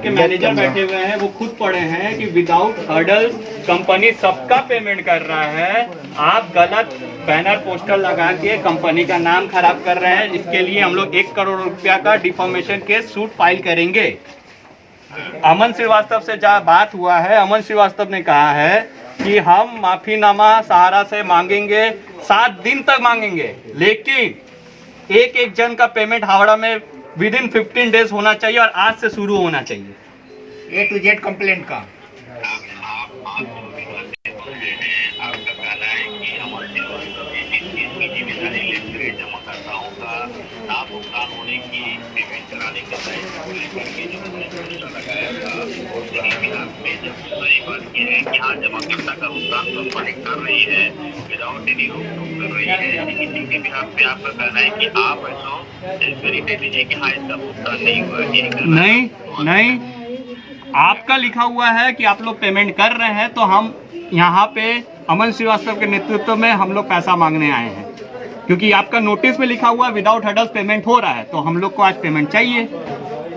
के मैनेजर बैठे हुए हैं वो खुद पढ़े हैं कि विदाउट हर्डल कंपनी सबका पेमेंट कर रहा है। आप गलत बैनर पोस्टर लगा के कंपनी का नाम खराब कर रहे हैं। इसके लिए हम लोग 1 करोड़ रुपया का डिफॉर्मेशन केस सूट फाइल करेंगे। अमन श्रीवास्तव से जहाँ बात हुआ है, अमन श्रीवास्तव ने कहा है कि हम माफीनामा सहारा से मांगेंगे, 7 दिन तक मांगेंगे, लेकिन एक जन का पेमेंट हावड़ा में विदिन 15 डेज होना चाहिए और आज से शुरू होना चाहिए। A to Z कंप्लेंट का जमाकर्ता का भुगतान कंपनी कर रही है, विदाउट एनी रोक टोक कर रही है। इसी के बिहाफ पे आपका कहना है कि आप ऐसा वेरीफाई दीजिए कि हाँ इसका भुगतान नहीं हुआ। नहीं, आपका लिखा हुआ है कि आप लोग पेमेंट कर रहे हैं, तो हम यहाँ पे अमन श्रीवास्तव के नेतृत्व में हम लोग पैसा मांगने आए हैं, क्योंकि आपका नोटिस में लिखा हुआ विदाउट हर्डल्स पेमेंट हो रहा है, तो हम लोग को आज पेमेंट चाहिए।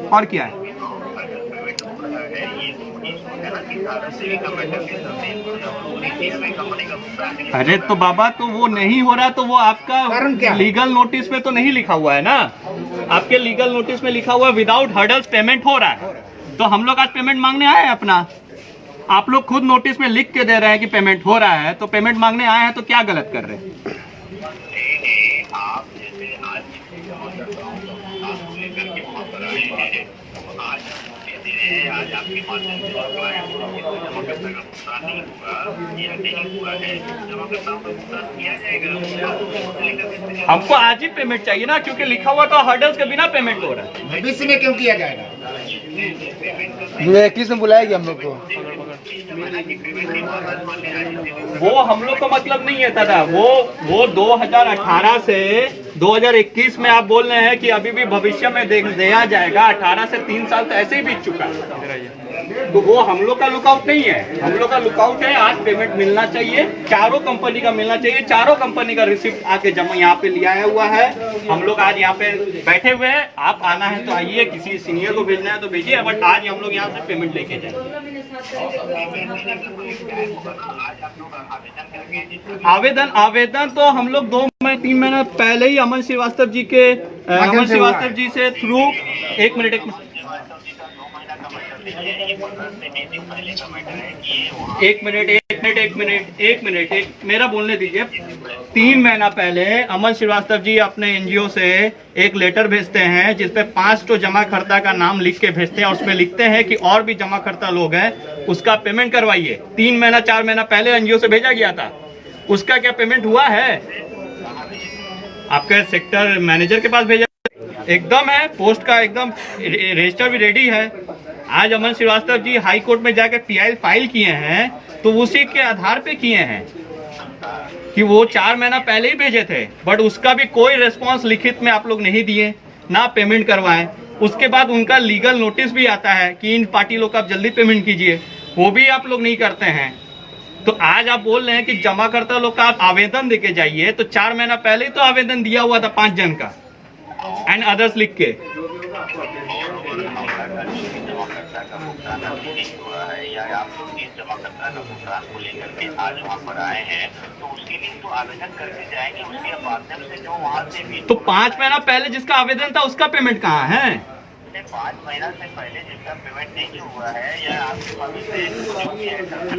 और क्या है? अरे तो बाबा, तो वो नहीं हो रहा है तो वो आपका लीगल नोटिस में तो नहीं लिखा हुआ है ना। आपके लीगल नोटिस में लिखा हुआ है विदाउट हर्डल्स पेमेंट हो रहा है, तो हम लोग आज पेमेंट मांगने आए हैं अपना। आप लोग खुद नोटिस में लिख के दे रहे हैं कि पेमेंट हो रहा है, तो पेमेंट मांगने आए हैं, तो क्या गलत कर रहे हैं? आज आपके माध्यम से जमाकर्ता का भुगतान नहीं हुआ या नहीं हुआ है, जमाकर्ताओं का भुगतान किया जाएगा। हमको आज ही पेमेंट चाहिए ना, क्योंकि लिखा हुआ तो हर्डल्स के बिना पेमेंट हो रहा है। भविष्य में क्यों किया जाएगा? 21 में बुलाएगी हम लोग को। वो हम लोग का मतलब नहीं है दादा। वो 2018 से 2021 में आप बोल रहे हैं कि अभी भी भविष्य में दिया जाएगा। 18 से 3 साल तो ऐसे ही बीत चुका है, तो वो हम लोग का लुकआउट नहीं है। हम लोग का लुकआउट है आज पेमेंट मिलना चाहिए, चारों कंपनी का मिलना चाहिए। चारों कंपनी का रिसिप्ट आके जमा यहाँ पे लिया हुआ है। हम लोग आज यहाँ पे बैठे हुए हैं। आप आना है तो आइए, किसी सीनियर को भेजना है तो भेजिए, बट आज हम लोग यहाँ से पेमेंट लेके जाएंगे। आवेदन तो हम लोग 2-3 महीने पहले ही अमन श्रीवास्तव जी से थ्रू एक मिनट मेरा बोलने दीजिए। 3 महीना पहले अमन श्रीवास्तव जी अपने एनजीओ से एक लेटर भेजते हैं जिसपे 5 जमाकर्ता का नाम लिख के भेजते हैं, और उसमें लिखते हैं कि और भी जमाकर्ता लोग हैं, उसका पेमेंट करवाइए। 3 महीना 4 महीना पहले एनजीओ से भेजा गया था। उसका क्या पेमेंट हुआ है? आपके सेक्टर मैनेजर के पास भेजा एकदम है, पोस्ट का एकदम रजिस्टर भी रेडी है। आज अमन श्रीवास्तव जी हाई कोर्ट में जाकर PI फाइल किए हैं, तो उसी के आधार पे किए हैं कि वो 4 महीना पहले ही भेजे थे, बट उसका भी कोई रिस्पांस लिखित में आप लोग नहीं दिए, ना पेमेंट करवाए। उसके बाद उनका लीगल नोटिस भी आता है कि इन पार्टी लोग का आप जल्दी पेमेंट कीजिए, वो भी आप लोग नहीं करते हैं। तो आज आप बोल रहे हैं कि जमाकर्ता लोग का आप आवेदन देके जाइए, तो 4 महीना पहले ही तो आवेदन दिया हुआ था 5 जन का एंड अदर्स लिख के। जमाकर्ता का भुगतान को लेकर के आज वहाँ पर आए हैं, तो उसके लिए तो आवेदन करके जाएंगे, उसके माध्यम से जो वहाँ से भी। तो 5 महीना पहले जिसका आवेदन था उसका पेमेंट कहाँ है? 5 महीना से पहले जिसका पेमेंट नहीं हुआ है या आपके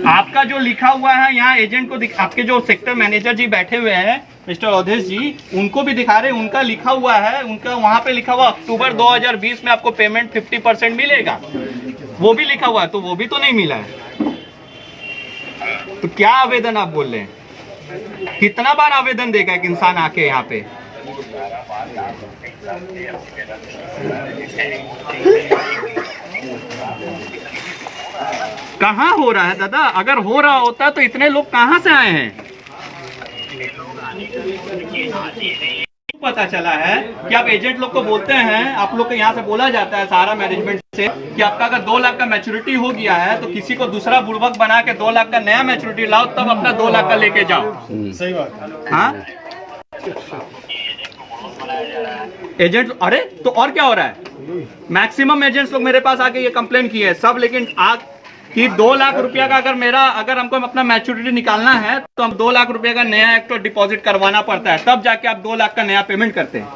आपका जो लिखा हुआ है यहाँ एजेंट को आपके जो सेक्टर मैनेजर जी बैठे हुए हैं मिस्टर अवधेश जी, उनको भी दिखा रहे हैं। उनका लिखा हुआ है, उनका वहाँ पे लिखा हुआ अक्टूबर 2020 में आपको पेमेंट 50% मिलेगा, वो भी लिखा हुआ है, तो वो भी तो नहीं मिला है। तो क्या आवेदन आप बोल रहे हैं? कितना बार आवेदन देगा एक इंसान आके यहाँ पे? कहाँ हो रहा है दादा? अगर हो रहा होता तो इतने लोग कहाँ से आए हैं? पता चला है कि आप एजेंट लोग को बोलते हैं, आप लोग को यहाँ से बोला जाता है सारा मैनेजमेंट से कि आपका अगर 2 लाख का मैच्योरिटी हो गया है तो किसी को दूसरा बुड़बक बना के 2 लाख का नया मैच्योरिटी लाओ, तब अपना 2 लाख का लेके जाओ। सही बात है। हाँ, एजेंट, अरे तो और क्या हो रहा है? मैक्सिमम एजेंट्स लोग मेरे पास आके ये कंप्लेन किए हैं सब, लेकिन आज कि 2 लाख रुपया का अगर हमको अपना मैच्योरिटी निकालना है तो हम 2 लाख रुपया का नया एक तो डिपॉजिट करवाना पड़ता है, तब जाके आप 2 लाख का नया पेमेंट करते हैं।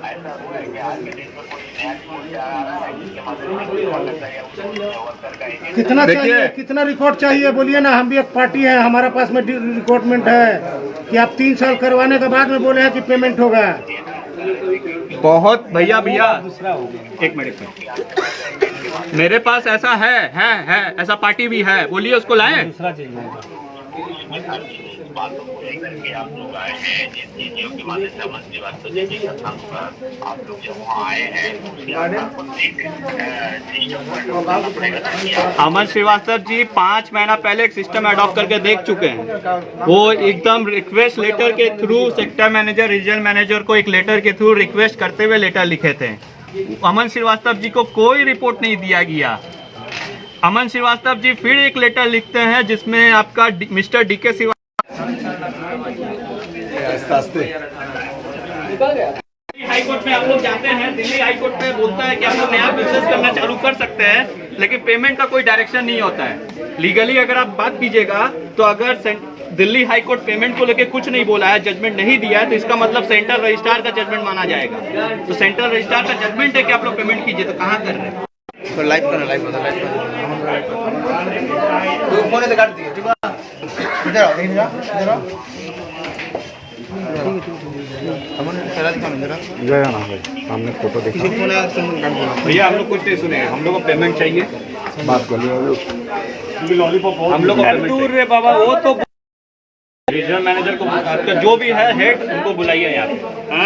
ऐसा हो रहा है कि आज के दिन पर कोई नया रिपोर्ट आ रहा है जिसके माध्यम से कोई वर्कर है या वर्कर का एजेंट कितना देखिए- चाहिए, कितना रिकॉर्ड चाहिए बोलिए ना। हम भी एक पार्टी है, हमारा पास में रिकॉर्डमेंट है कि आप 3 साल करवाने के बाद में बोले हैं कि पेमेंट होगा। बहुत भैया एक मिनट मेरे पास ऐसा है ऐसा पार्टी भी है, बोलिए उसको लाएं। बातों को लेकर के आप लोग आए हैं जिन चीजों के माध्यम से अमन श्रीवास्तव जी के कथन पर आप लोग जब वहाँ आए हैं तो उसके आधार पर एक सिस्टम को adopt करना पड़ेगा ना कि आप अमन श्रीवास्तव जी 5 महीना पहले एक सिस्टम अडॉप्ट करके देख चुके हैं। वो एकदम रिक्वेस्ट लेटर के through sector manager, regional manager को एक लेटर के थ्रू रिक्वेस्ट करते हुए लेटर लिखे थे। अमन श्रीवास्तव जी को कोई रिपोर्ट नहीं दिया गया। अमन श्रीवास्तव जी फिर एक लेटर लिखते हैं जिसमें आपका mister DK Srivastava high court में आप लोग जाते हैं, दिल्ली हाई कोर्ट में बोलता है कि आप लोग नया बिजनेस करना चालू कर सकते हैं, लेकिन पेमेंट का कोई डायरेक्शन नहीं होता है। लीगली अगर आप बात कीजिएगा तो अगर दिल्ली हाई कोर्ट पेमेंट को लेकर कुछ नहीं बोला है, जजमेंट नहीं दिया है, तो इसका मतलब सेंट्रल रजिस्ट्रार का जजमेंट माना जाएगा। तो सेंट्रल रजिस्ट्रार का जजमेंट है कि आप लोग पेमेंट कीजिए, तो कहाँ कर रहे हैं? तो लाइव तो फोन से काट दिए, ठीक है? इधर आओ, इधर आओ। हमने फोटो देखा। किसी फोन आया संबंध काट दिया। भैया हम लोग कुछ नहीं सुने, हम लोग को पेमेंट चाहिए। बात कर लिया हम लोग को दूर रे बाबा, वो तो रीजनल मैनेजर को आपका जो भी है हेड उनको बुलाइए यहाँ पे।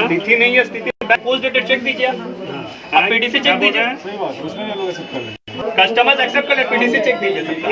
स्थिति नहीं है, स्थिति पोस्ट डेटेड चेक दीजिए, आप पीडीसी चेक दीजिए। कस्टमर्स एक्सेप्ट कर ले, पीडीसी चेक दीजिए सबका।